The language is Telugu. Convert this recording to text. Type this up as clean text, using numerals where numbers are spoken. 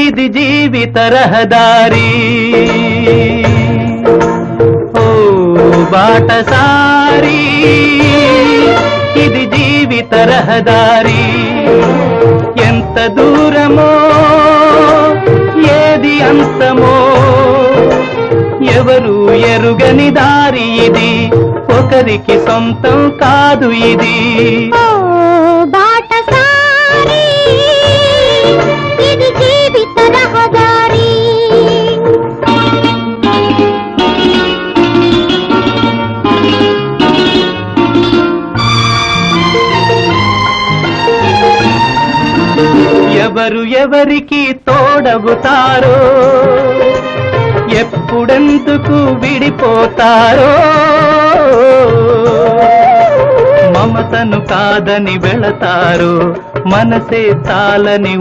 ఇది జీవిత రహదారి. ఓ బాటసారి, ఇది జీవిత రహదారి. ఎంత దూరమో ఏది అంతమో ఎవరు ఎరుగని దారి ఇది, ఒకరికి సొంతం కాదు ఇది. బాటసారి, ఇది జీవిత రహదారి. ఎవరు ఎవరికి తోడవుతారో, ఎప్పుడెందుకు విడిపోతారో, మమతను కాదని వెళతారో, మనసే చాలని